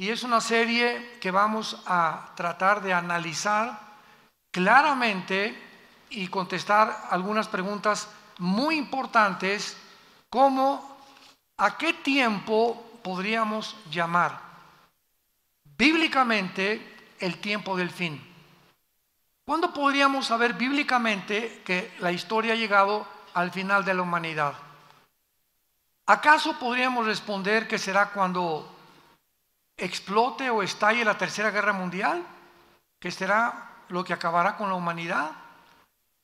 y es una serie que vamos a tratar de analizar claramente y contestar algunas preguntas muy importantes, como ¿a qué tiempo podríamos llamar bíblicamente el tiempo del fin? ¿Cuándo podríamos saber bíblicamente que la historia ha llegado al final de la humanidad? ¿Acaso podríamos responder que será cuando explote o estalle la Tercera Guerra Mundial, que será lo que acabará con la humanidad?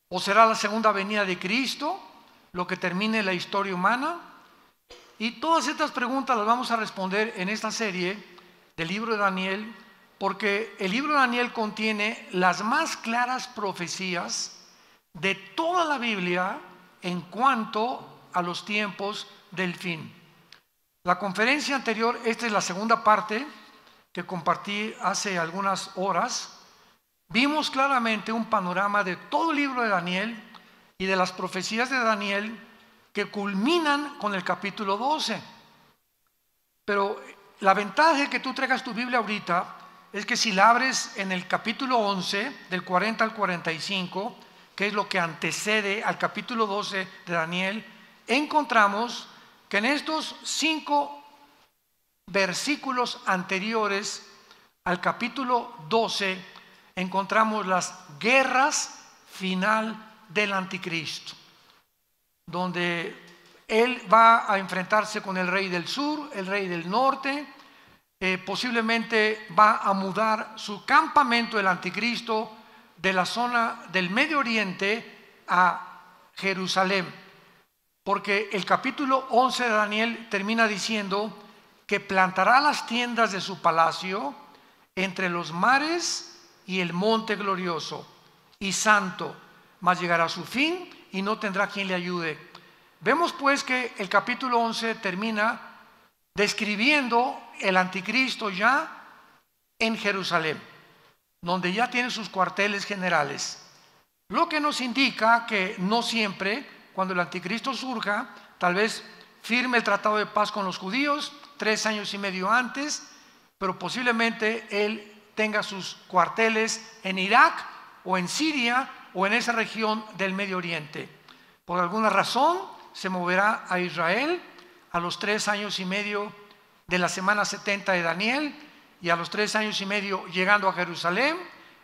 ¿O será la segunda venida de Cristo lo que termine la historia humana? Y todas estas preguntas las vamos a responder en esta serie del libro de Daniel, porque el libro de Daniel contiene las más claras profecías de toda la Biblia en cuanto a los tiempos del fin. La conferencia anterior, esta es la segunda parte que compartí hace algunas horas, vimos claramente un panorama de todo el libro de Daniel y de las profecías de Daniel que culminan con el capítulo 12. Pero la ventaja de que tú traigas tu Biblia ahorita es que si la abres en el capítulo 11, del 40 al 45, que es lo que antecede al capítulo 12 de Daniel, encontramos que en estos 5 versículos anteriores al capítulo 12 encontramos las guerras final del anticristo, donde él va a enfrentarse con el rey del sur, el rey del norte, posiblemente va a mudar su campamento del anticristo de la zona del Medio Oriente a Jerusalén, porque el capítulo 11 de Daniel termina diciendo que plantará las tiendas de su palacio entre los mares y el monte glorioso y santo, mas llegará a su fin y no tendrá quien le ayude. Vemos pues que el capítulo 11 termina describiendo el anticristo ya en Jerusalén, donde ya tiene sus cuarteles generales, lo que nos indica que no siempre, cuando el anticristo surja, tal vez firme el tratado de paz con los judíos 3 años y medio antes, pero posiblemente él tenga sus cuarteles en Irak o en Siria o en esa región del Medio Oriente. Por alguna razón se moverá a Israel a los 3 años y medio de la semana 70 de Daniel, y a los 3 años y medio llegando a Jerusalén,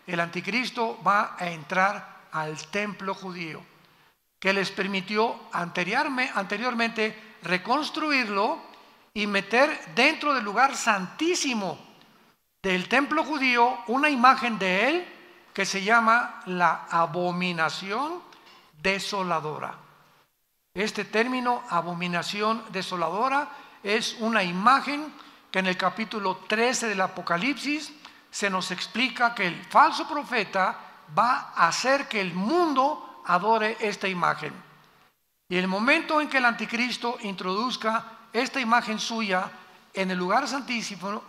el anticristo va a entrar al templo judío, que les permitió anteriormente reconstruirlo y meter dentro del lugar santísimo del templo judío una imagen de él que se llama la abominación desoladora. Este término, abominación desoladora, es una imagen que en el capítulo 13 del Apocalipsis se nos explica que el falso profeta va a hacer que el mundo adore esta imagen. Y el momento en que el anticristo introduzca esta imagen suya en el lugar santísimo,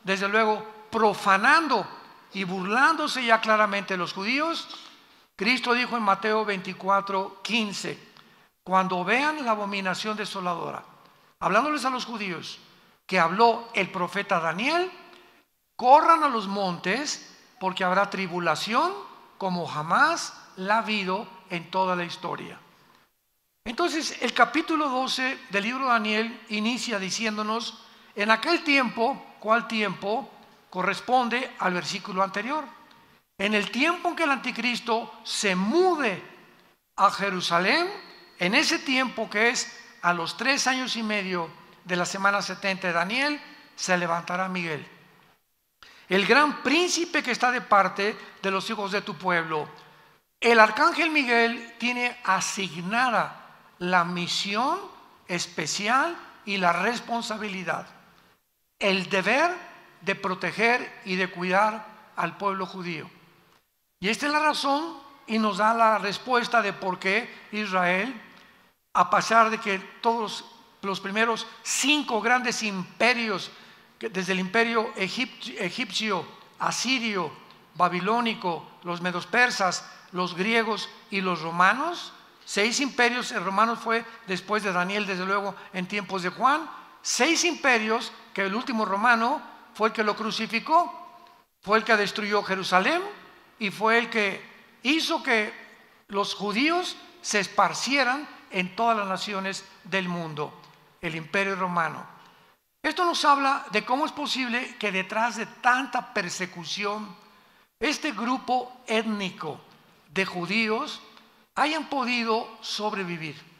desde luego profanando y burlándose ya claramente de los judíos, Cristo dijo en Mateo 24:15, cuando vean la abominación desoladora, hablándoles a los judíos, que habló el profeta Daniel, corran a los montes, porque habrá tribulación como jamás la ha habido en toda la historia. Entonces el capítulo 12 del libro de Daniel inicia diciéndonos, en aquel tiempo, ¿cuál tiempo? Corresponde al versículo anterior. En el tiempo en que el anticristo se mude a Jerusalén, en ese tiempo que es a los 3 años y medio de la semana 70 de Daniel, se levantará Miguel, el gran príncipe que está de parte de los hijos de tu pueblo. El arcángel Miguel tiene asignada la misión especial y la responsabilidad, el deber de proteger y de cuidar al pueblo judío. Y esta es la razón, y nos da la respuesta de por qué Israel, a pesar de que todos los primeros 5 grandes imperios, desde el imperio egipcio, asirio, babilónico, los medos persas, los griegos y los romanos, 6 imperios, el romano fue después de Daniel, desde luego en tiempos de Juan, 6 imperios, que el último romano fue el que lo crucificó, fue el que destruyó Jerusalén y fue el que hizo que los judíos se esparcieran en todas las naciones del mundo, el imperio romano. Esto nos habla de cómo es posible que detrás de tanta persecución, este grupo étnico de judíos hayan podido sobrevivir.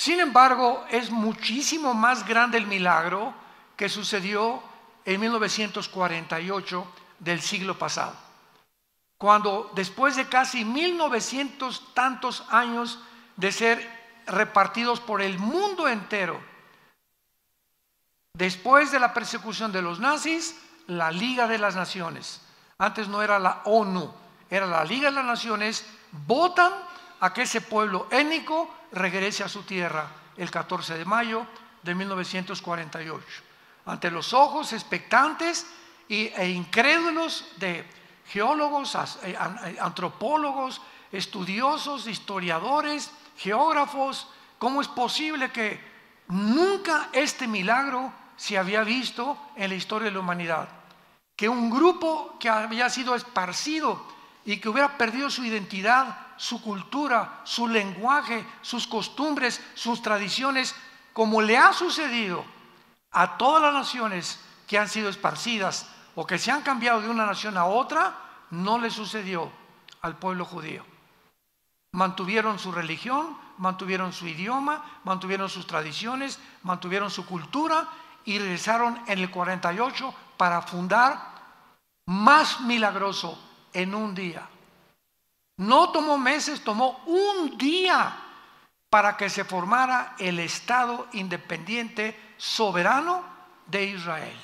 Sin embargo, es muchísimo más grande el milagro que sucedió en 1948 del siglo pasado, cuando después de casi 1900 tantos años de ser repartidos por el mundo entero, después de la persecución de los nazis, la Liga de las Naciones, antes no era la ONU, era la Liga de las Naciones, votan a que ese pueblo étnico regrese a su tierra el 14 de mayo de 1948. Ante los ojos expectantes e incrédulos de geólogos, antropólogos, estudiosos, historiadores, geógrafos, ¿cómo es posible que nunca este milagro se había visto en la historia de la humanidad? Que un grupo que había sido esparcido y que hubiera perdido su identidad, su cultura, su lenguaje, sus costumbres, sus tradiciones, como le ha sucedido a todas las naciones que han sido esparcidas o que se han cambiado de una nación a otra, no le sucedió al pueblo judío. Mantuvieron su religión, mantuvieron su idioma, mantuvieron sus tradiciones, mantuvieron su cultura y regresaron en el 48 para fundar más milagroso en un día. No tomó meses, tomó un día para que se formara el Estado independiente soberano de Israel.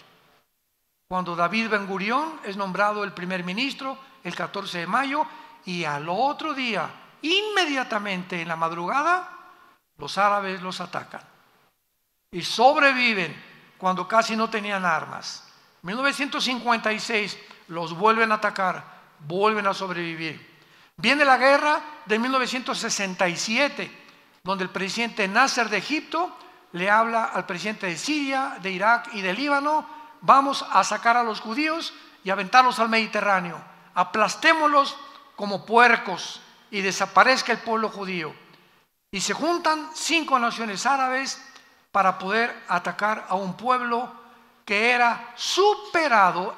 Cuando David Ben Gurión es nombrado el primer ministro el 14 de mayo y al otro día, inmediatamente en la madrugada, los árabes los atacan y sobreviven cuando casi no tenían armas. En 1956 los vuelven a atacar, vuelven a sobrevivir. Viene la guerra de 1967, donde el presidente Nasser de Egipto le habla al presidente de Siria, de Irak y de Líbano: vamos a sacar a los judíos y aventarlos al Mediterráneo, aplastémoslos como puercos y desaparezca el pueblo judío. Y se juntan 5 naciones árabes para poder atacar a un pueblo que era superado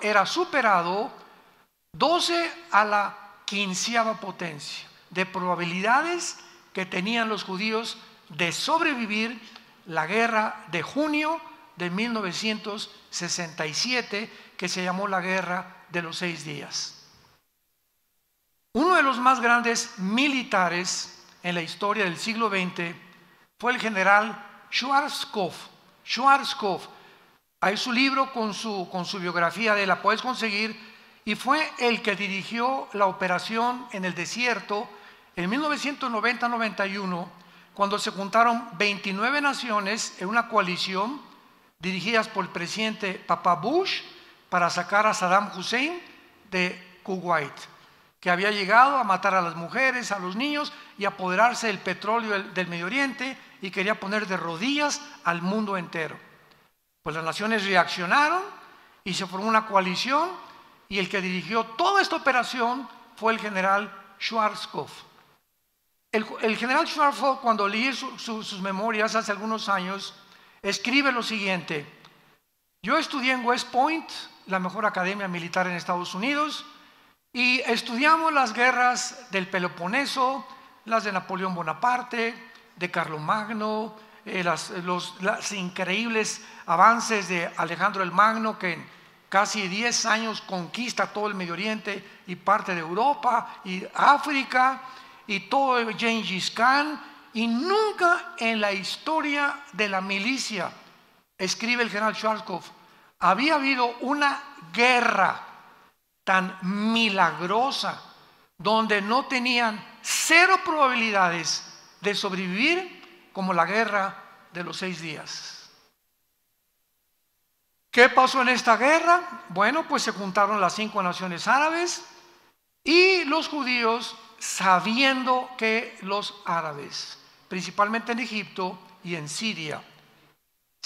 12 a la 15ª potencia de probabilidades que tenían los judíos de sobrevivir la guerra de junio de 1967, que se llamó la Guerra de los 6 días. Uno de los más grandes militares en la historia del siglo XX fue el general Schwarzkopf. Hay su libro con su biografía de él, la puedes conseguir, y fue el que dirigió la operación en el desierto en 1990-91, cuando se juntaron 29 naciones en una coalición dirigidas por el presidente Papa Bush para sacar a Saddam Hussein de Kuwait, que había llegado a matar a las mujeres, a los niños y apoderarse del petróleo del Medio Oriente, y quería poner de rodillas al mundo entero. Pues las naciones reaccionaron y se formó una coalición, y el que dirigió toda esta operación fue el general Schwarzkopf. El general Schwarzkopf, cuando leí sus memorias hace algunos años, escribe lo siguiente: yo estudié en West Point, la mejor academia militar en Estados Unidos, y estudiamos las guerras del Peloponeso, las de Napoleón Bonaparte, de Carlomagno, los increíbles avances de Alejandro el Magno, que en casi 10 años conquista todo el Medio Oriente y parte de Europa y África, y todo Gengis Khan, y nunca en la historia de la milicia, escribe el general Schwarzkopf, había habido una guerra tan milagrosa donde no tenían 0 probabilidades de sobrevivir como la guerra de los 6 días. ¿Qué pasó en esta guerra? Bueno, pues se juntaron las 5 naciones árabes y los judíos, sabiendo que los árabes, principalmente en Egipto y en Siria,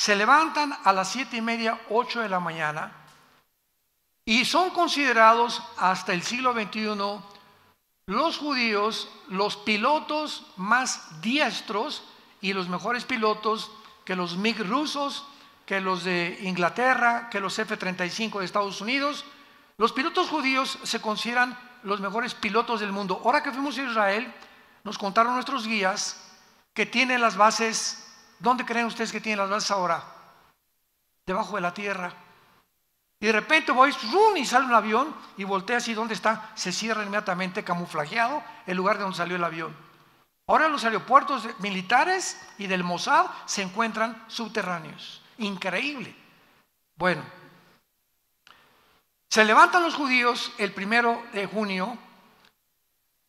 se levantan a las 7:30, 8 de la mañana y son considerados hasta el siglo XXI los judíos los pilotos más diestros y los mejores pilotos que los MiG rusos, que los de Inglaterra, que los F-35 de Estados Unidos. Los pilotos judíos se consideran los mejores pilotos del mundo. Ahora que fuimos a Israel, nos contaron nuestros guías que tienen las bases. ¿Dónde creen ustedes que tienen las bases ahora? Debajo de la tierra. Y de repente voy y sale un avión y voltea así, ¿dónde está? Se cierra inmediatamente, camuflajeado, el lugar de donde salió el avión. Ahora los aeropuertos militares y del Mossad se encuentran subterráneos. Increíble. Bueno, se levantan los judíos el 1 de junio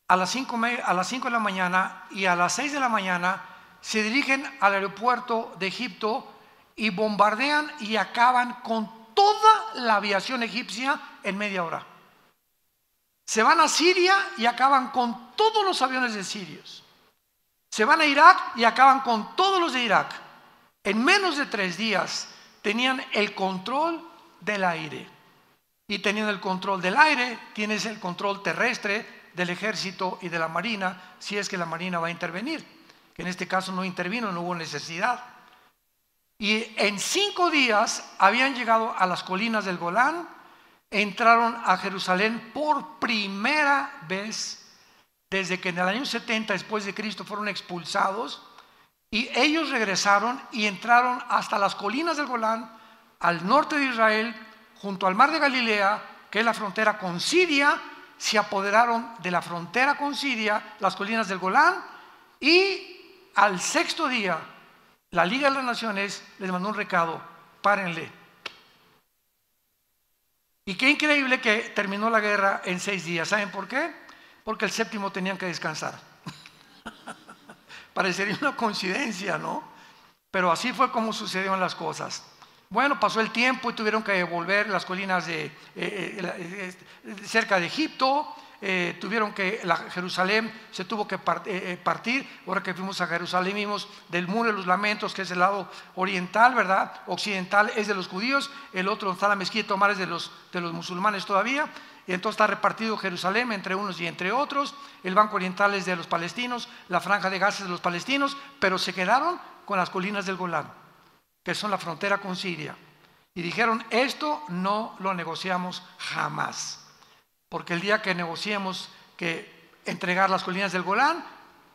a las 5 de la mañana y a las 6 de la mañana se dirigen al aeropuerto de Egipto y bombardean y acaban con toda la aviación egipcia en media hora. Se van a Siria y acaban con todos los aviones de sirios. Se van a Irak y acaban con todos los de Irak. En menos de 3 días tenían el control del aire. Y teniendo el control del aire, tienes el control terrestre del ejército y de la marina, si es que la marina va a intervenir. Que en este caso no intervino, no hubo necesidad. Y en 5 días habían llegado a las colinas del Golán, entraron a Jerusalén por primera vez desde que en el año 70 después de Cristo fueron expulsados, y ellos regresaron y entraron hasta las colinas del Golán, al norte de Israel, junto al mar de Galilea, que es la frontera con Siria. Se apoderaron de la frontera con Siria, las colinas del Golán, y al 6.º día, la Liga de las Naciones les mandó un recado: párenle. Y qué increíble que terminó la guerra en 6 días. ¿Saben por qué? Porque el 7.º tenían que descansar. Parecería una coincidencia, ¿no? Pero así fue como sucedieron las cosas. Bueno, pasó el tiempo y tuvieron que volver las colinas cerca de Egipto. Tuvieron que, Jerusalén se tuvo que partir. Ahora que fuimos a Jerusalén vimos del Muro de los Lamentos, que es el lado oriental, ¿verdad? Occidental es de los judíos, el otro donde está la mezquita Omar es de los musulmanes todavía. Y entonces está repartido Jerusalén entre unos y entre otros. El banco oriental es de los palestinos, la franja de Gaza es de los palestinos, pero se quedaron con las colinas del Golán, que son la frontera con Siria. Y dijeron: esto no lo negociamos jamás, porque el día que negociemos que entregar las colinas del Golán,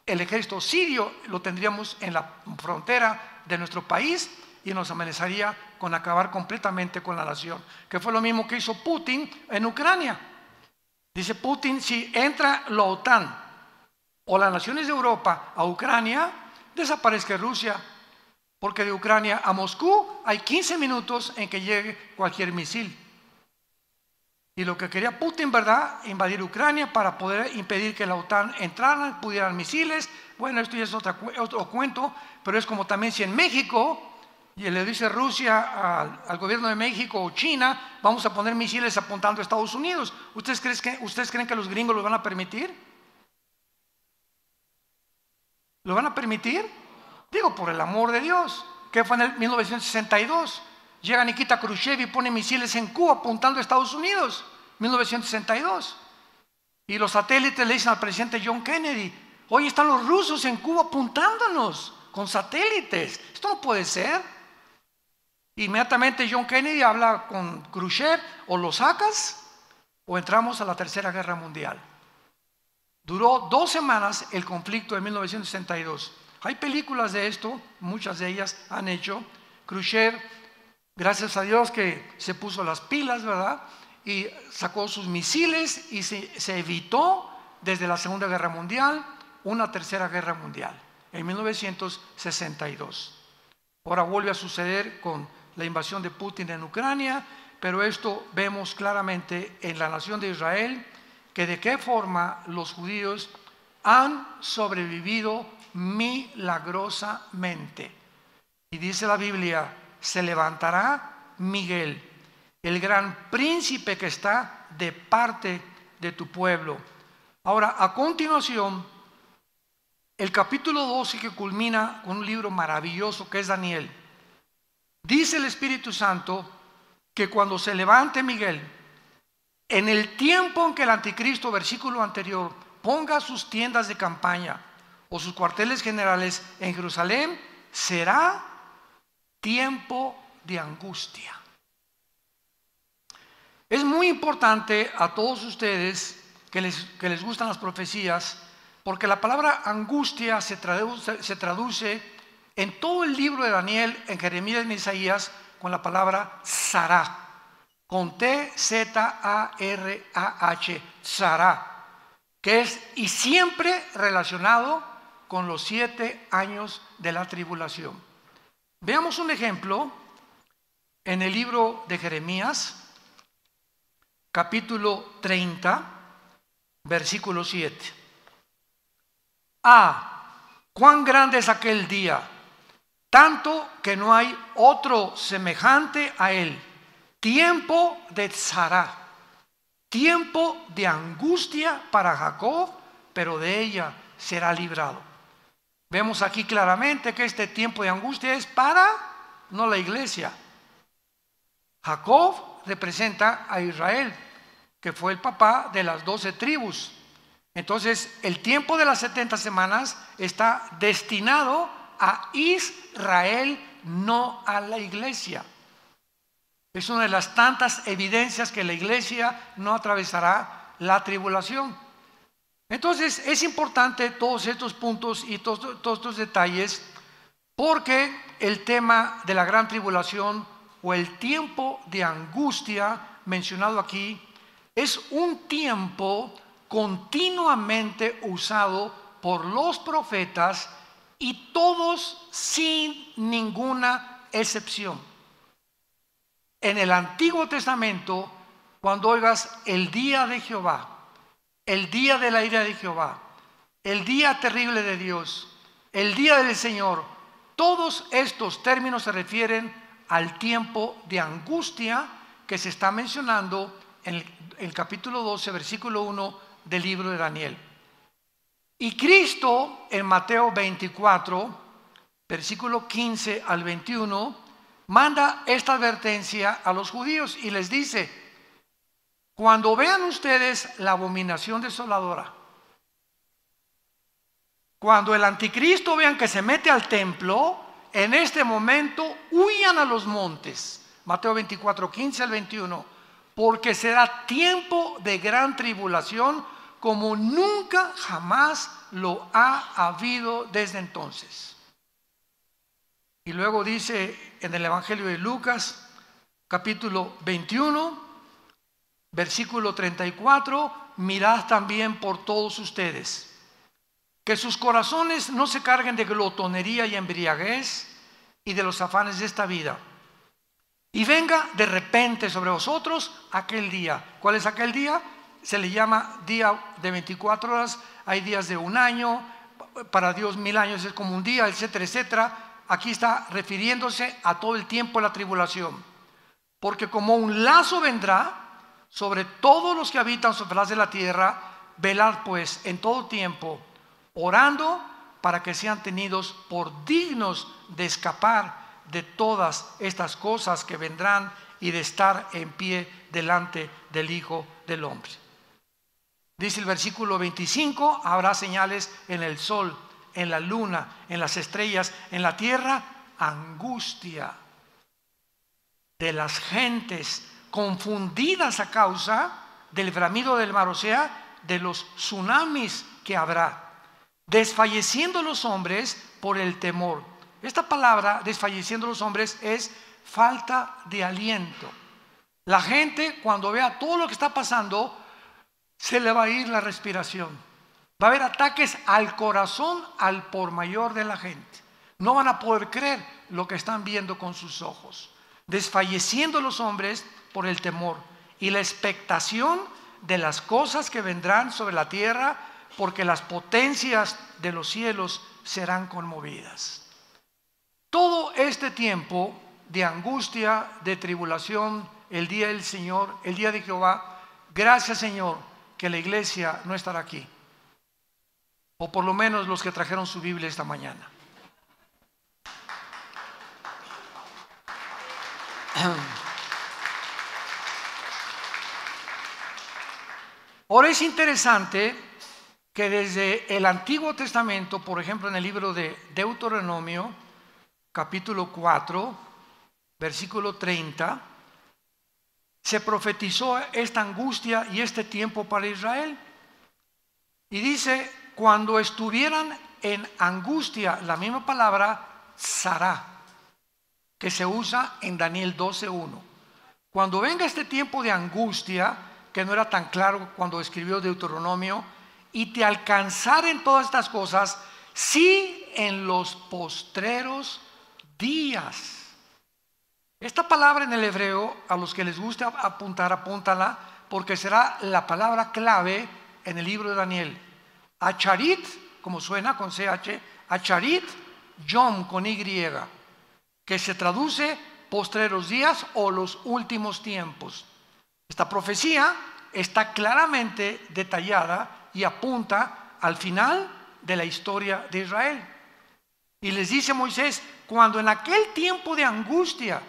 el ejército sirio lo tendríamos en la frontera de nuestro país y nos amenazaría con acabar completamente con la nación, que fue lo mismo que hizo Putin en Ucrania. Dice Putin: si entra la OTAN o las naciones de Europa a Ucrania, desaparezca Rusia, porque de Ucrania a Moscú hay 15 minutos en que llegue cualquier misil. Y lo que quería Putin, ¿verdad?, invadir Ucrania para poder impedir que la OTAN entrara, pudieran misiles. Bueno, esto ya es otro cuento, pero es como también si en México y le dice Rusia al gobierno de México o China: vamos a poner misiles apuntando a Estados Unidos. ¿Ustedes creen que los gringos lo van a permitir? ¿Lo van a permitir? Digo, por el amor de Dios. ¿Qué fue en el 1962? Llega Nikita Khrushchev y pone misiles en Cuba apuntando a Estados Unidos. 1962. Y los satélites le dicen al presidente John Kennedy: hoy están los rusos en Cuba apuntándonos con satélites. Esto no puede ser. Inmediatamente John Kennedy habla con Khrushchev: o lo sacas o entramos a la Tercera Guerra Mundial. Duró 2 semanas el conflicto de 1962. Hay películas de esto, muchas de ellas han hecho. Khrushchev, gracias a Dios que se puso las pilas, ¿verdad?, y sacó sus misiles y se evitó desde la Segunda Guerra Mundial una Tercera Guerra Mundial en 1962. Ahora vuelve a suceder con la invasión de Putin en Ucrania, pero esto vemos claramente en la nación de Israel, que de qué forma los judíos han sobrevivido milagrosamente. Y dice la Biblia: se levantará Miguel, el gran príncipe que está de parte de tu pueblo. Ahora, a continuación, el capítulo 12, que culmina con un libro maravilloso que es Daniel. Dice el Espíritu Santo que cuando se levante Miguel, en el tiempo en que el anticristo, versículo anterior, ponga sus tiendas de campaña o sus cuarteles generales en Jerusalén, será tiempo de angustia. Es muy importante a todos ustedes que les gustan las profecías, porque la palabra angustia se traduce en todo el libro de Daniel, en Jeremías y en Isaías, con la palabra Sarah, con T-Z-A-R-A-H, Sarah, que es y siempre relacionado con los 7 años de la tribulación. Veamos un ejemplo en el libro de Jeremías, capítulo 30, versículo 7. Cuán grande es aquel día, tanto que no hay otro semejante a él. Tiempo de tzará, tiempo de angustia para Jacob, pero de ella será librado. Vemos aquí claramente que este tiempo de angustia es para, no la iglesia. Jacob representa a Israel, que fue el papá de las 12 tribus. Entonces, el tiempo de las 70 semanas está destinado a Israel, no a la iglesia. Es una de las tantas evidencias que la iglesia no atravesará la tribulación. Entonces, es importante todos estos puntos y todos estos detalles, porque el tema de la gran tribulación o el tiempo de angustia mencionado aquí es un tiempo continuamente usado por los profetas y todos sin ninguna excepción. En el Antiguo Testamento, cuando oigas el día de Jehová, el día de la ira de Jehová, el día terrible de Dios, el día del Señor, todos estos términos se refieren al tiempo de angustia que se está mencionando en el capítulo 12, versículo 1 del libro de Daniel. Y Cristo en Mateo 24, versículo 15 al 21, manda esta advertencia a los judíos y les dice: cuando vean ustedes la abominación desoladora, cuando el anticristo vean que se mete al templo, en este momento huyan a los montes. Mateo 24, 15 al 21, porque será tiempo de gran tribulación como nunca jamás lo ha habido desde entonces. Y luego dice en el Evangelio de Lucas, capítulo 21, versículo 34, mirad también por todos ustedes, que sus corazones no se carguen de glotonería y embriaguez y de los afanes de esta vida. Y venga de repente sobre vosotros aquel día. ¿Cuál es aquel día? Se le llama día de 24 horas, hay días de un año, para Dios 1000 años es como un día, etcétera, etcétera. Aquí está refiriéndose a todo el tiempo de la tribulación. Porque como un lazo vendrá sobre todos los que habitan sobre la faz de la tierra, velad pues en todo tiempo, orando para que sean tenidos por dignos de escapar de todas estas cosas que vendrán y de estar en pie delante del Hijo del Hombre. Dice el versículo 25, habrá señales en el sol, en la luna, en las estrellas, en la tierra, angustia de las gentes confundidas a causa del bramido del mar, o sea, de los tsunamis que habrá, desfalleciendo los hombres por el temor. Esta palabra, desfalleciendo los hombres, es falta de aliento. La gente, cuando vea todo lo que está pasando, se le va a ir la respiración. Va a haber ataques al corazón, al por mayor de la gente. No van a poder creer lo que están viendo con sus ojos. Desfalleciendo los hombres por el temor y la expectación de las cosas que vendrán sobre la tierra, porque las potencias de los cielos serán conmovidas. Todo este tiempo de angustia, de tribulación, el día del Señor, el día de Jehová, gracias Señor que la iglesia no estará aquí, o por lo menos los que trajeron su Biblia esta mañana. Ahora es interesante que desde el Antiguo Testamento, por ejemplo en el libro de Deuteronomio, capítulo 4, versículo 30, se profetizó esta angustia y este tiempo para Israel. Y dice, cuando estuvieran en angustia, la misma palabra, Sará, que se usa en Daniel 12:1. Cuando venga este tiempo de angustia, que no era tan claro cuando escribió Deuteronomio, y te alcanzaren todas estas cosas, sí en los postreros días. Esta palabra en el hebreo, a los que les guste apuntar, apúntala, porque será la palabra clave en el libro de Daniel. Acharit, como suena con CH, Acharit, Yom con Y, que se traduce postreros días o los últimos tiempos. Esta profecía está claramente detallada y apunta al final de la historia de Israel. Y les dice Moisés, cuando en aquel tiempo de angustia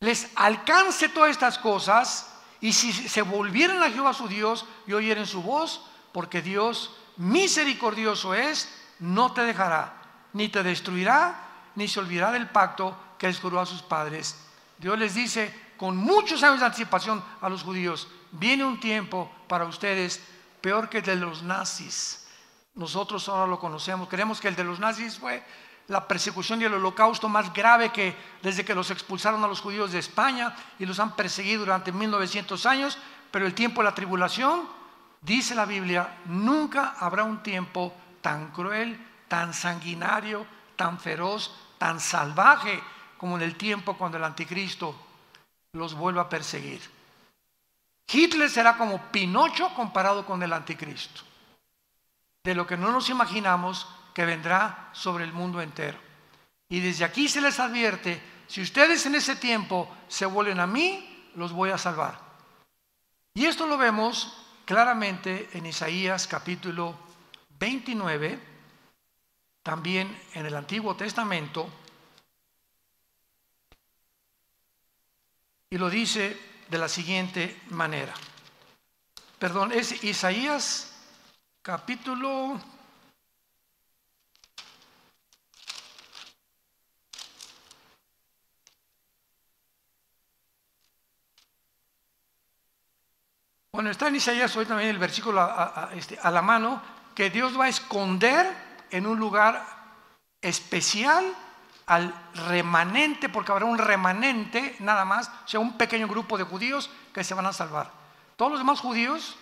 les alcance todas estas cosas, y si se volvieran a Jehová su Dios y oyeren su voz, porque Dios misericordioso es, no te dejará, ni te destruirá, ni se olvidará del pacto que les juró a sus padres. Dios les dice con muchos años de anticipación a los judíos, viene un tiempo para ustedes peor que el de los nazis. Nosotros ahora lo conocemos, creemos que el de los nazis fue la persecución y el holocausto más grave que desde que los expulsaron a los judíos de España y los han perseguido durante 1900 años, pero el tiempo de la tribulación, dice la Biblia, nunca habrá un tiempo tan cruel, tan sanguinario, tan feroz, tan salvaje como en el tiempo cuando el anticristo los vuelva a perseguir. Hitler será como Pinocho comparado con el anticristo, de lo que no nos imaginamos que vendrá sobre el mundo entero. Y desde aquí se les advierte, si ustedes en ese tiempo se vuelven a mí, los voy a salvar. Y esto lo vemos claramente en Isaías capítulo 29, también en el Antiguo Testamento, y lo dice de la siguiente manera. Perdón, es Isaías capítulo 29. Bueno, está en Isaías hoy también el versículo a la mano, que Dios va a esconder en un lugar especial al remanente, porque habrá un remanente nada más, o sea, un pequeño grupo de judíos que se van a salvar. Todos los demás judíos,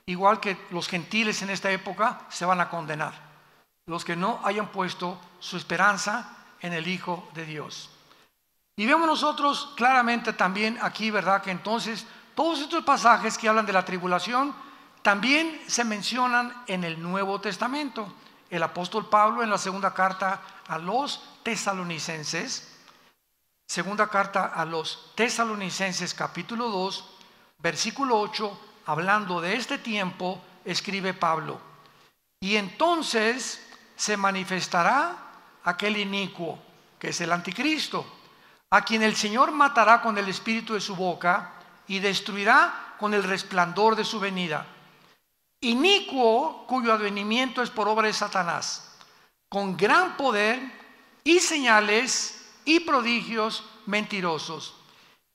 igual que los gentiles en esta época, se van a condenar. Los que no hayan puesto su esperanza en el Hijo de Dios. Y vemos nosotros claramente también aquí, ¿verdad?, que entonces todos estos pasajes que hablan de la tribulación también se mencionan en el Nuevo Testamento. El apóstol Pablo en la segunda carta a los tesalonicenses, segunda carta a los tesalonicenses capítulo 2, versículo 8, hablando de este tiempo, escribe Pablo: y entonces se manifestará aquel inicuo, que es el anticristo, a quien el Señor matará con el espíritu de su boca y destruirá con el resplandor de su venida. Inicuo, cuyo advenimiento es por obra de Satanás, con gran poder y señales y prodigios mentirosos,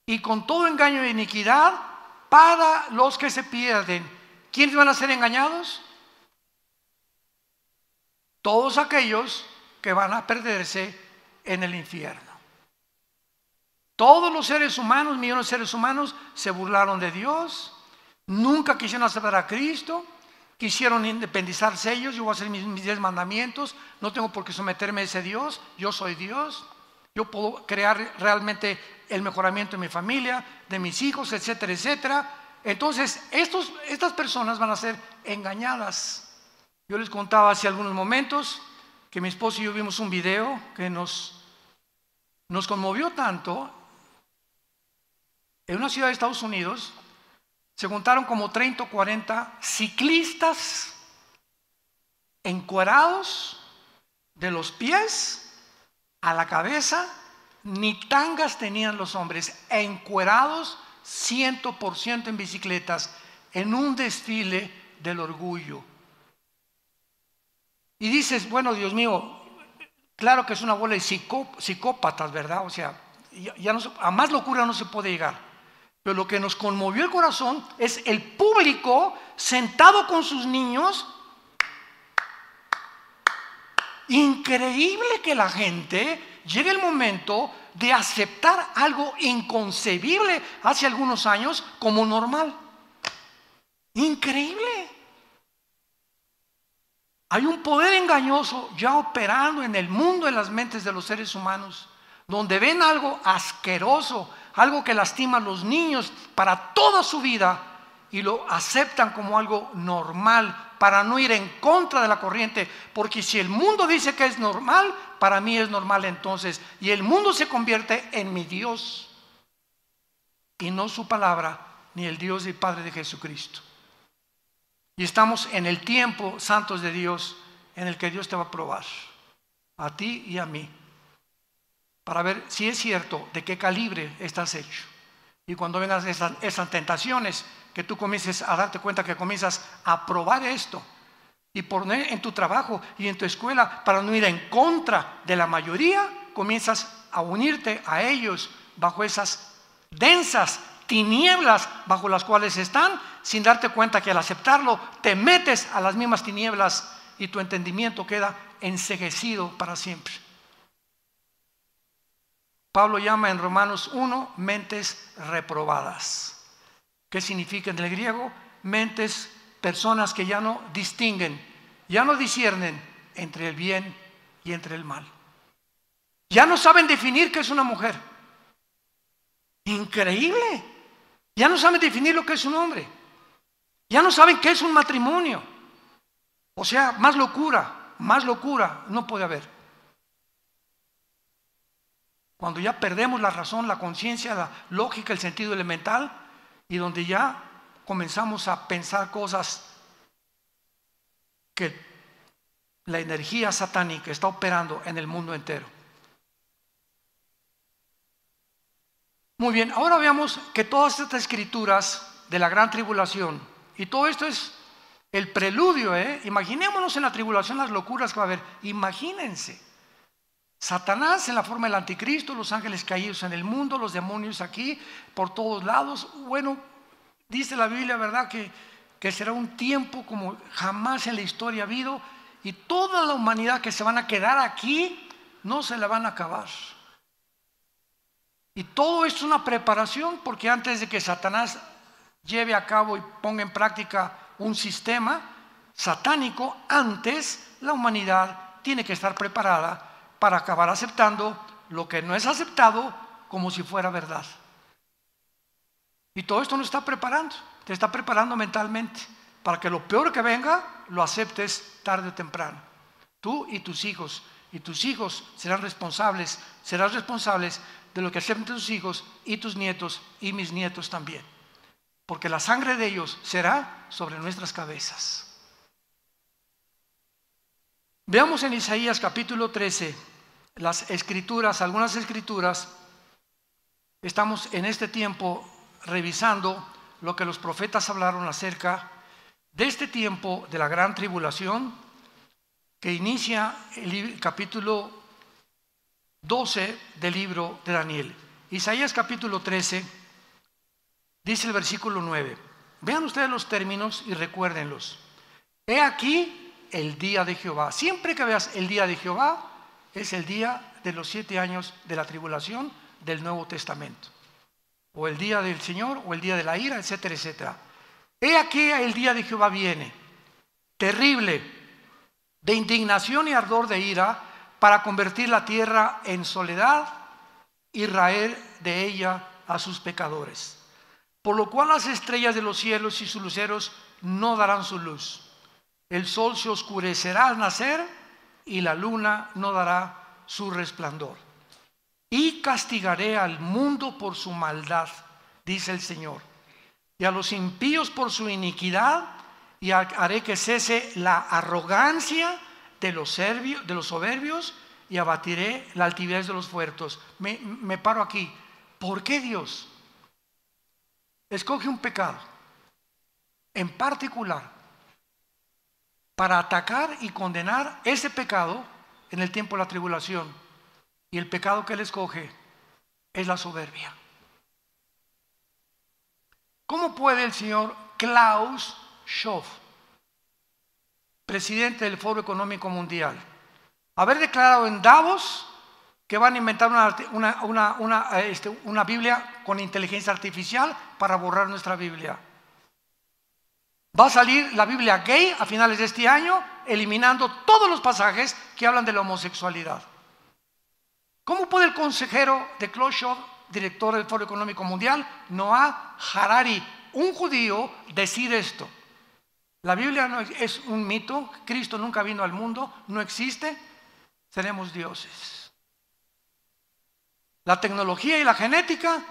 y con todo engaño de iniquidad para los que se pierden. ¿Quiénes van a ser engañados? Todos aquellos que van a perderse en el infierno. Todos los seres humanos, millones de seres humanos, se burlaron de Dios, nunca quisieron aceptar a Cristo, quisieron independizarse ellos. Yo voy a hacer mis 10 mandamientos, no tengo por qué someterme a ese Dios, yo soy Dios, yo puedo crear realmente el mejoramiento de mi familia, de mis hijos, etcétera, etcétera. Entonces, estas personas van a ser engañadas. Yo les contaba hace algunos momentos que mi esposo y yo vimos un video que nos conmovió tanto. En una ciudad de Estados Unidos se juntaron como 30 o 40 ciclistas encuerados de los pies a la cabeza ni tangas tenían los hombres, encuerados 100% en bicicletas, en un desfile del orgullo. Y dices, bueno, Dios mío, claro que es una bola de psicópatas, ¿verdad? O sea, ya no, a más locura no se puede llegar. Pero lo que nos conmovió el corazón es el público sentado con sus niños. Increíble que la gente llegue el momento de aceptar algo inconcebible hace algunos años como normal. Increíble. Hay un poder engañoso ya operando en el mundo, en las mentes de los seres humanos, donde ven algo asqueroso, algo que lastima a los niños para toda su vida y lo aceptan como algo normal para no ir en contra de la corriente, porque si el mundo dice que es normal, para mí es normal entonces, y el mundo se convierte en mi Dios y no su palabra, ni el Dios y Padre de Jesucristo. Y estamos en el tiempo, santos de Dios, en el que Dios te va a probar, a ti y a mí, para ver si es cierto de qué calibre estás hecho. Y cuando vengan esas tentaciones, que tú comiences a darte cuenta que comienzas a probar esto y poner en tu trabajo y en tu escuela para no ir en contra de la mayoría, comienzas a unirte a ellos bajo esas densas tinieblas bajo las cuales están, sin darte cuenta que al aceptarlo te metes a las mismas tinieblas y tu entendimiento queda enceguecido para siempre. Pablo llama en Romanos 1 mentes reprobadas. ¿Qué significa en el griego? Mentes, personas que ya no distinguen, ya no disciernen entre el bien y entre el mal. Ya no saben definir qué es una mujer. Increíble. Ya no saben definir lo que es un hombre. Ya no saben qué es un matrimonio. O sea, más locura no puede haber. Cuando ya perdemos la razón, la conciencia, la lógica, el sentido elemental, y donde ya comenzamos a pensar cosas que la energía satánica está operando en el mundo entero. Muy bien, ahora veamos que todas estas escrituras de la gran tribulación, y todo esto es el preludio, imaginémonos en la tribulación las locuras que va a haber, imagínense. Satanás en la forma del anticristo, los ángeles caídos en el mundo, los demonios aquí, por todos lados. Bueno, dice la Biblia, ¿verdad?, que será un tiempo como jamás en la historia ha habido, y toda la humanidad que se van a quedar aquí no se la van a acabar. Y todo esto es una preparación, porque antes de que Satanás lleve a cabo y ponga en práctica un sistema satánico, antes la humanidad tiene que estar preparada para acabar aceptando lo que no es aceptado como si fuera verdad. Y todo esto nos está preparando, te está preparando mentalmente para que lo peor que venga lo aceptes tarde o temprano. Tú y tus hijos serás responsables de lo que acepten tus hijos y tus nietos y mis nietos también, porque la sangre de ellos será sobre nuestras cabezas. Veamos en Isaías capítulo 13 las escrituras, algunas escrituras. Estamos en este tiempo revisando lo que los profetas hablaron acerca de este tiempo de la gran tribulación que inicia el capítulo 12 del libro de Daniel. Isaías capítulo 13 dice el versículo 9. Vean ustedes los términos y recuérdenlos. He aquí el día de Jehová. Siempre que veas el día de Jehová, es el día de los 7 años de la tribulación del Nuevo Testamento, o el día del Señor, o el día de la ira, etcétera, etcétera. He aquí el día de Jehová viene, terrible, de indignación y ardor de ira, para convertir la tierra en soledad y raer de ella a sus pecadores. Por lo cual las estrellas de los cielos y sus luceros no darán su luz. El sol se oscurecerá al nacer y la luna no dará su resplandor. Y castigaré al mundo por su maldad, dice el Señor, y a los impíos por su iniquidad, y haré que cese la arrogancia de los soberbios, y abatiré la altivez de los fuertes. Me paro aquí. ¿Por qué Dios escoge un pecado en particular para atacar y condenar ese pecado en el tiempo de la tribulación? Y el pecado que Él escoge es la soberbia. ¿Cómo puede el señor Klaus Schwab, presidente del Foro Económico Mundial, haber declarado en Davos que van a inventar una Biblia con inteligencia artificial para borrar nuestra Biblia? Va a salir la Biblia gay a finales de este año, eliminando todos los pasajes que hablan de la homosexualidad. ¿Cómo puede el consejero de Klaus Schwab, director del Foro Económico Mundial, Noah Harari, un judío, decir esto? La Biblia no es un mito, Cristo nunca vino al mundo, no existe, seremos dioses. La tecnología y la genética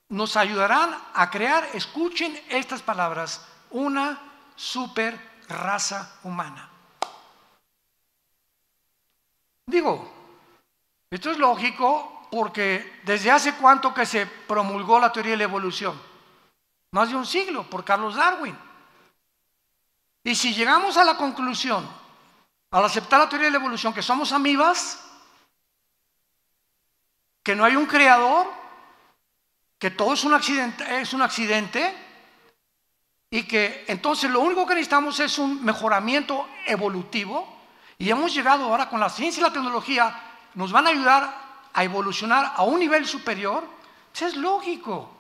nos ayudarán a crear, escuchen estas palabras, una super raza humana. Digo, esto es lógico porque desde hace cuánto que se promulgó la teoría de la evolución, más de un siglo, por Carlos Darwin. Y si llegamos a la conclusión, al aceptar la teoría de la evolución, que somos amibas, que no hay un creador, que todo es un accidente, y que entonces lo único que necesitamos es un mejoramiento evolutivo, y hemos llegado ahora con la ciencia y la tecnología, nos van a ayudar a evolucionar a un nivel superior, pues es lógico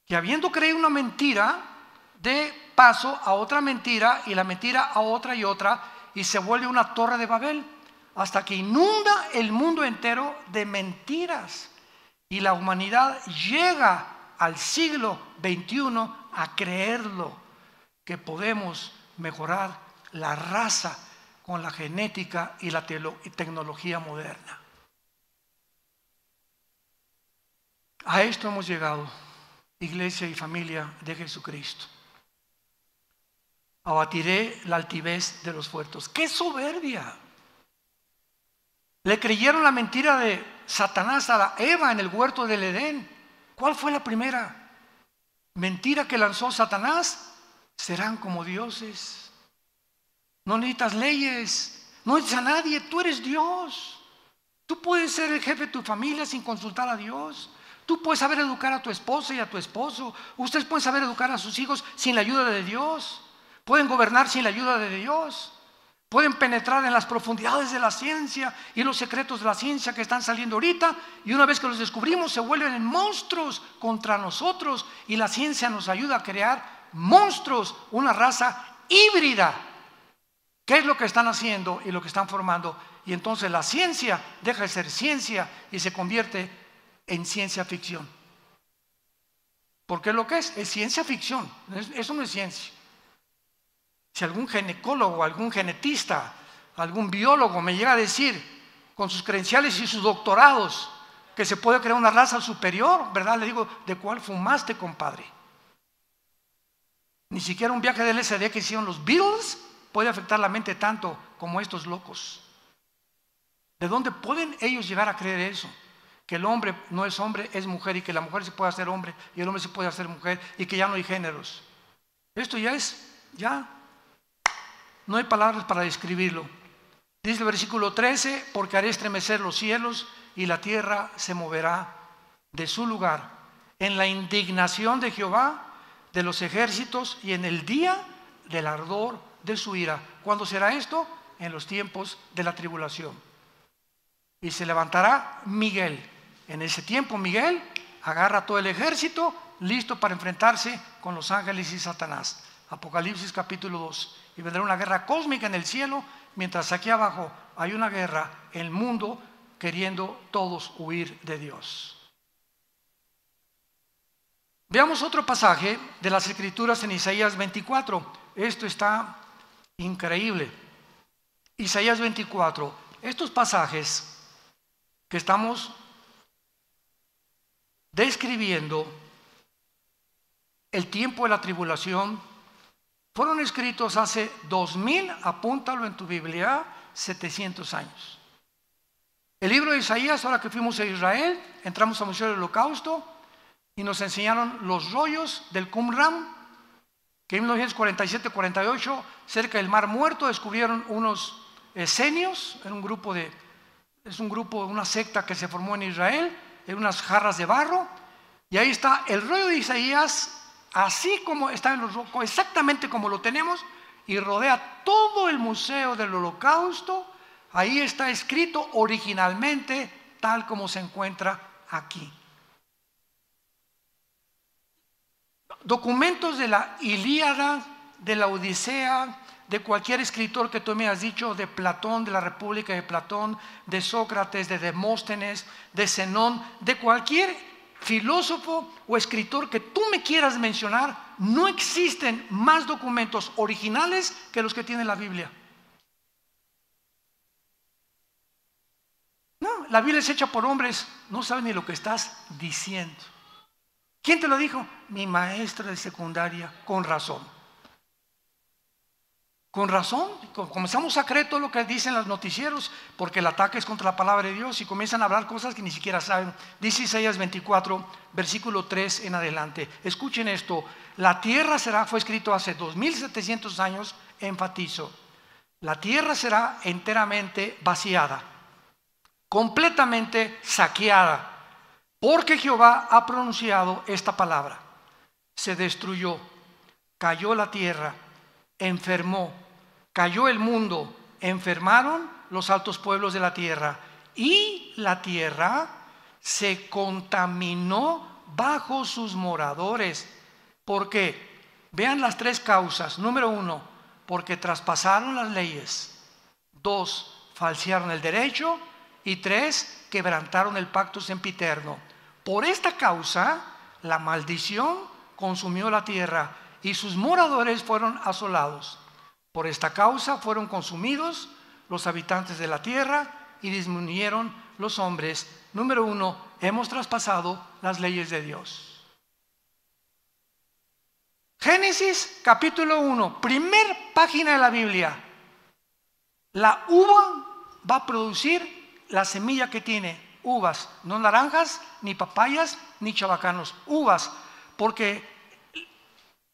que habiendo creído una mentira, dé paso a otra mentira y la mentira a otra y otra, y se vuelve una torre de Babel, hasta que inunda el mundo entero de mentiras, y la humanidad llega al siglo XXI a creerlo, que podemos mejorar la raza con la genética y la tecnología moderna. A esto hemos llegado, iglesia y familia de Jesucristo. Abatiré la altivez de los fuertes. ¡Qué soberbia! Le creyeron la mentira de Satanás a Eva en el huerto del Edén. ¿Cuál fue la primera mentira que lanzó Satanás? Serán como dioses. No necesitas leyes, no necesitas a nadie, tú eres Dios. Tú puedes ser el jefe de tu familia sin consultar a Dios. Tú puedes saber educar a tu esposa y a tu esposo. Ustedes pueden saber educar a sus hijos sin la ayuda de Dios. Pueden gobernar sin la ayuda de Dios. Pueden penetrar en las profundidades de la ciencia y los secretos de la ciencia que están saliendo ahorita, y una vez que los descubrimos se vuelven en monstruos contra nosotros, y la ciencia nos ayuda a crear monstruos, una raza híbrida. ¿Qué es lo que están haciendo y lo que están formando? Y entonces la ciencia deja de ser ciencia y se convierte en ciencia ficción. Porque lo que es ciencia ficción, eso no es ciencia. Si algún ginecólogo, algún genetista, algún biólogo me llega a decir con sus credenciales y sus doctorados que se puede crear una raza superior, ¿verdad? Le digo, ¿de cuál fumaste, compadre? Ni siquiera un viaje de LSD que hicieron los Beatles puede afectar la mente tanto como estos locos. ¿De dónde pueden ellos llegar a creer eso? Que el hombre no es hombre, es mujer, y que la mujer se puede hacer hombre y el hombre se puede hacer mujer, y que ya no hay géneros. Esto ya no hay palabras para describirlo. Dice el versículo 13, porque haré estremecer los cielos y la tierra se moverá de su lugar en la indignación de Jehová de los ejércitos y en el día del ardor de su ira. ¿Cuándo será esto? En los tiempos de la tribulación. Y se levantará Miguel. En ese tiempo Miguel agarra todo el ejército listo para enfrentarse con los ángeles y Satanás. Apocalipsis capítulo 2. Y vendrá una guerra cósmica en el cielo, mientras aquí abajo hay una guerra en el mundo queriendo todos huir de Dios. Veamos otro pasaje de las Escrituras en Isaías 24. Esto está increíble. Isaías 24. Estos pasajes que estamos describiendo el tiempo de la tribulación fueron escritos hace 2000, apúntalo en tu Biblia, 700 años. El libro de Isaías, ahora que fuimos a Israel, entramos al Museo del Holocausto y nos enseñaron los rollos del Qumran, que en 1947-48, cerca del Mar Muerto, descubrieron unos esenios, es un grupo, una secta que se formó en Israel, en unas jarras de barro, y ahí está el rollo de Isaías, así como está en los rocos, exactamente como lo tenemos, y rodea todo el Museo del Holocausto. Ahí está escrito originalmente tal como se encuentra aquí. Documentos de la Ilíada, de la Odisea, de cualquier escritor que tú me has dicho, de Platón, de la República de Platón, de Sócrates, de Demóstenes, de Zenón, de cualquier filósofo o escritor que tú me quieras mencionar, no existen más documentos originales que los que tiene la Biblia. No, la Biblia es hecha por hombres, no sabes ni lo que estás diciendo. ¿Quién te lo dijo? Mi maestra de secundaria, con razón. Con razón, comenzamos a creer todo lo que dicen los noticieros, porque el ataque es contra la palabra de Dios y comienzan a hablar cosas que ni siquiera saben. Dice Isaías 24, versículo 3 en adelante. Escuchen esto: la tierra será, fue escrito hace 2700 años, enfatizo, la tierra será enteramente vaciada, completamente saqueada, porque Jehová ha pronunciado esta palabra. Se destruyó, cayó la tierra, enfermó, cayó el mundo, enfermaron los altos pueblos de la tierra, y la tierra se contaminó bajo sus moradores. ¿Por qué? Vean las tres causas. Número 1, porque traspasaron las leyes. 2, falsearon el derecho. Y 3, quebrantaron el pacto sempiterno. Por esta causa, la maldición consumió la tierra y sus moradores fueron asolados. Por esta causa fueron consumidos los habitantes de la tierra y disminuyeron los hombres. Número 1, hemos traspasado las leyes de Dios. Génesis capítulo 1, primer página de la Biblia. La uva va a producir la semilla que tiene uvas, no naranjas, ni papayas, ni chabacanos, uvas, porque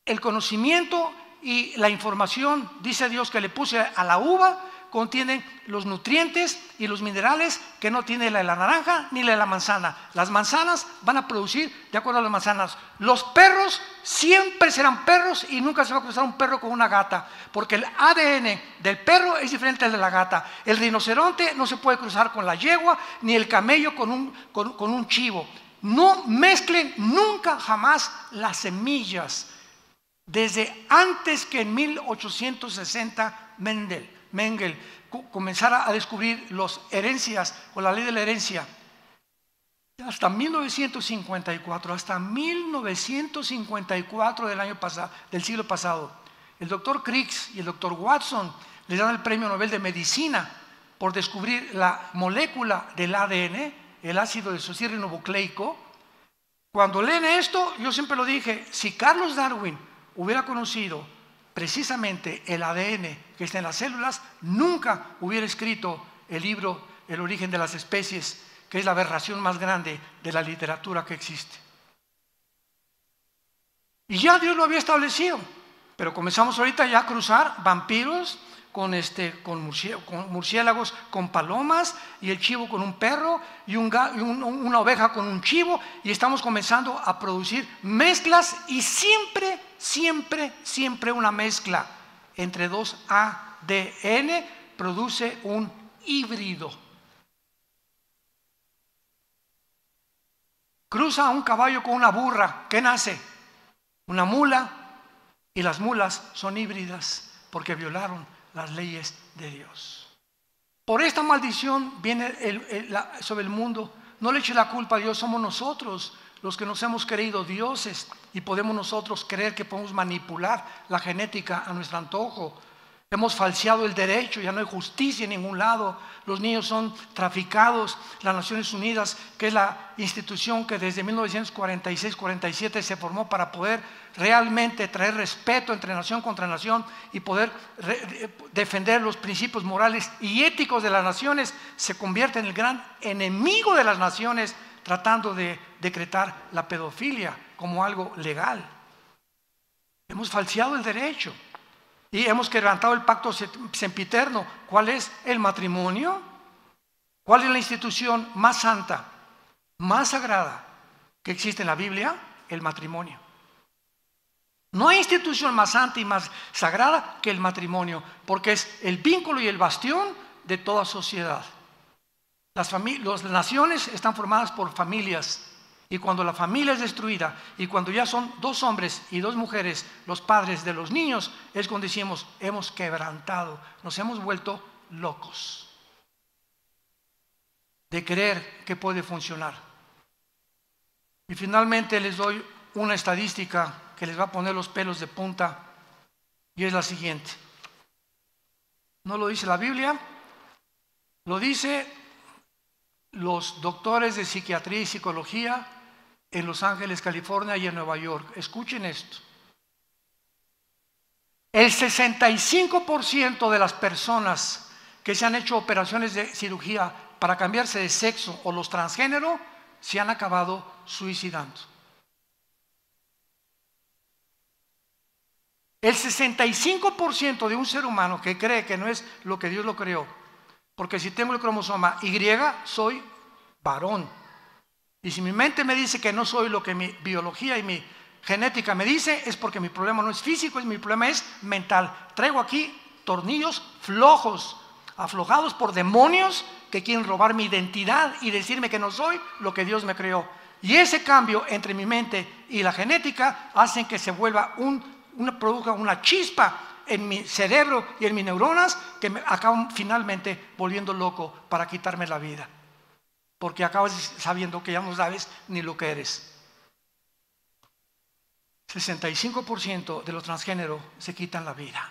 el conocimiento y la información, dice Dios, que le puse a la uva, contienen los nutrientes y los minerales que no tiene la de la naranja ni la de la manzana. Las manzanas van a producir de acuerdo a las manzanas. Los perros siempre serán perros y nunca se va a cruzar un perro con una gata, porque el ADN del perro es diferente al de la gata. El rinoceronte no se puede cruzar con la yegua, ni el camello con un chivo. No mezclen nunca jamás las semillas. Desde antes que en 1860 Mengele comenzara a descubrir las herencias o la ley de la herencia, hasta 1954 del año pasado, del siglo pasado, el doctor Crick y el doctor Watson les dan el premio Nobel de Medicina por descubrir la molécula del ADN, el ácido desoxirribonucleico. Cuando leen esto, yo siempre lo dije, si Carlos Darwin hubiera conocido precisamente el ADN que está en las células, nunca hubiera escrito el libro El origen de las especies, que es la aberración más grande de la literatura que existe. Y ya Dios lo había establecido, pero comenzamos ahorita ya a cruzar vampiros con murciélagos, con palomas, y el chivo con un perro, y una oveja con un chivo, y estamos comenzando a producir mezclas, y siempre una mezcla entre dos ADN produce un híbrido. Cruza un caballo con una burra, ¿qué nace? Una mula, y las mulas son híbridas porque violaron las leyes de Dios. Por esta maldición viene sobre el mundo. No le eche la culpa a Dios, somos nosotros los que nos hemos creído dioses y podemos nosotros creer que podemos manipular la genética a nuestro antojo. Hemos falseado el derecho, ya no hay justicia en ningún lado. Los niños son traficados. Las Naciones Unidas, que es la institución que desde 1946-47 se formó para poder realmente traer respeto entre nación contra nación y poder defender los principios morales y éticos de las naciones, se convierte en el gran enemigo de las naciones, tratando de decretar la pedofilia como algo legal. Hemos falseado el derecho. Y hemos quebrantado el pacto sempiterno. ¿Cuál es el matrimonio? ¿Cuál es la institución más santa, más sagrada que existe en la Biblia? El matrimonio. No hay institución más santa y más sagrada que el matrimonio, porque es el vínculo y el bastión de toda sociedad. Las naciones están formadas por familias. Y cuando la familia es destruida y cuando ya son 2 hombres y 2 mujeres los padres de los niños, es cuando decimos, hemos quebrantado, nos hemos vuelto locos de creer que puede funcionar. Y finalmente les doy una estadística que les va a poner los pelos de punta, y es la siguiente. No lo dice la Biblia, lo dice los doctores de psiquiatría y psicología en Los Ángeles, California y en Nueva York. Escuchen esto. El 65% de las personas que se han hecho operaciones de cirugía para cambiarse de sexo o los transgénero se han acabado suicidando. El 65% de un ser humano que cree que no es lo que Dios lo creó, porque si tengo el cromosoma Y, soy varón. Y si mi mente me dice que no soy lo que mi biología y mi genética me dice, es porque mi problema no es físico, mi problema es mental. Traigo aquí tornillos flojos, aflojados por demonios que quieren robar mi identidad y decirme que no soy lo que Dios me creó. Y ese cambio entre mi mente y la genética hacen que se vuelva produzca una chispa en mi cerebro y en mis neuronas que me acaban finalmente volviendo loco para quitarme la vida. Porque acabas sabiendo que ya no sabes ni lo que eres. 65% de los transgéneros se quitan la vida.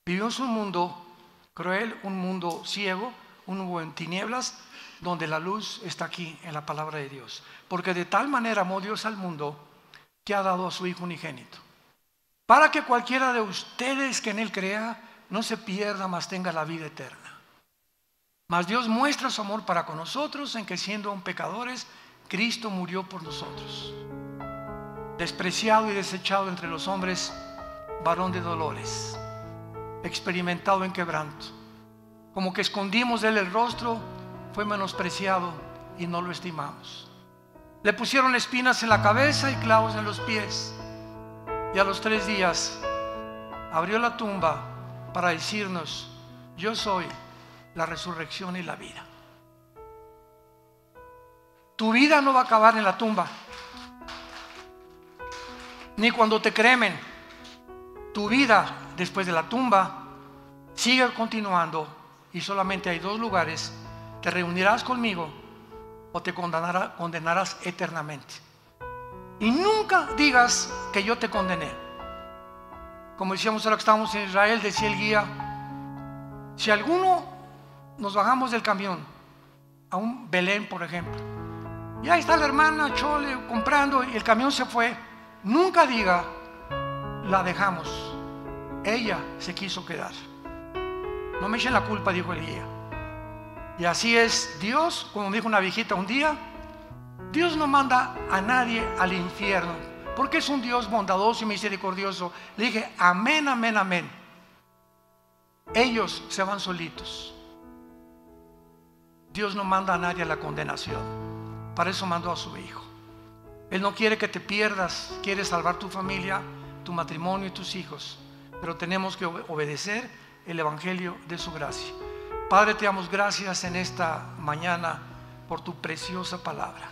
Vivimos un mundo cruel, un mundo ciego, un mundo en tinieblas, donde la luz está aquí en la palabra de Dios. Porque de tal manera amó Dios al mundo que ha dado a su Hijo unigénito, para que cualquiera de ustedes que en Él crea no se pierda, mas tenga la vida eterna. Mas Dios muestra su amor para con nosotros en que siendo aún pecadores, Cristo murió por nosotros. Despreciado y desechado entre los hombres, varón de dolores, experimentado en quebranto. Como que escondimos de Él el rostro, fue menospreciado y no lo estimamos. Le pusieron espinas en la cabeza y clavos en los pies. Y a los 3 días abrió la tumba para decirnos, yo soy la resurrección y la vida. Tu vida no va a acabar en la tumba, ni cuando te cremen. Tu vida después de la tumba sigue continuando y solamente hay 2 lugares: te reunirás conmigo o te condenarás eternamente. Y nunca digas que yo te condené. Como decíamos ahora que estábamos en Israel, decía el guía, si alguno nos bajamos del camión a un Belén, por ejemplo, y ahí está la hermana Chole comprando y el camión se fue, nunca diga, la dejamos, ella se quiso quedar. No me echen la culpa, dijo el guía. Y así es Dios, como dijo una viejita un día, Dios no manda a nadie al infierno, porque es un Dios bondadoso y misericordioso. Le dije, amén, amén, amén. Ellos se van solitos. Dios no manda a nadie a la condenación. Para eso mandó a su Hijo. Él no quiere que te pierdas, quiere salvar tu familia, tu matrimonio y tus hijos. Pero tenemos que obedecer el evangelio de su gracia. Padre, te damos gracias en esta mañana por tu preciosa palabra.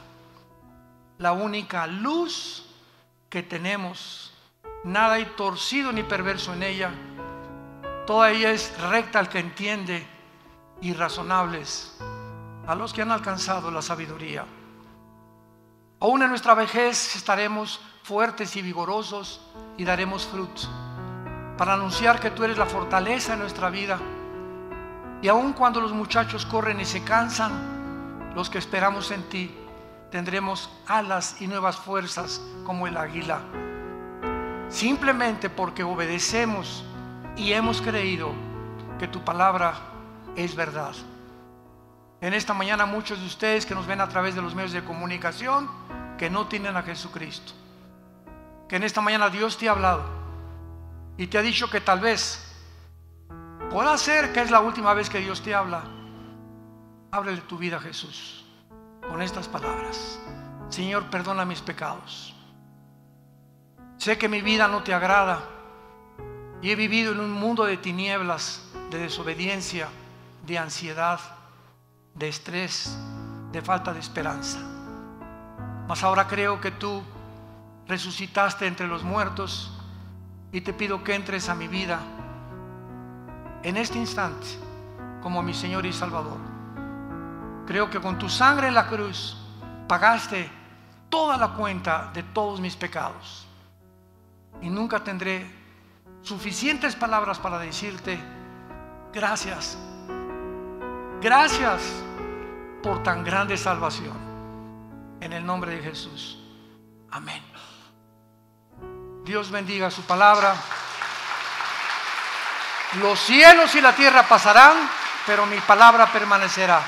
La única luz que tenemos, nada hay torcido ni perverso en ella. Toda ella es recta al que entiende y razonables a los que han alcanzado la sabiduría. Aún en nuestra vejez estaremos fuertes y vigorosos y daremos fruto, para anunciar que tú eres la fortaleza de nuestra vida. Y aun cuando los muchachos corren y se cansan, los que esperamos en ti tendremos alas y nuevas fuerzas como el águila, simplemente porque obedecemos y hemos creído que tu palabra es verdad. En esta mañana muchos de ustedes que nos ven a través de los medios de comunicación que no tienen a Jesucristo, que en esta mañana Dios te ha hablado y te ha dicho que tal vez pueda ser que es la última vez que Dios te habla. Ábrele tu vida a Jesús con estas palabras: Señor, perdona mis pecados. Sé que mi vida no te agrada y he vivido en un mundo de tinieblas, de desobediencia, de ansiedad, de estrés, de falta de esperanza. Mas ahora creo que tú resucitaste entre los muertos y te pido que entres a mi vida en este instante como mi Señor y Salvador. Creo que con tu sangre en la cruz pagaste toda la cuenta de todos mis pecados y nunca tendré suficientes palabras para decirte gracias. Gracias por tan grande salvación. En el nombre de Jesús. Amén. Dios bendiga su palabra. Los cielos y la tierra pasarán, pero mi palabra permanecerá.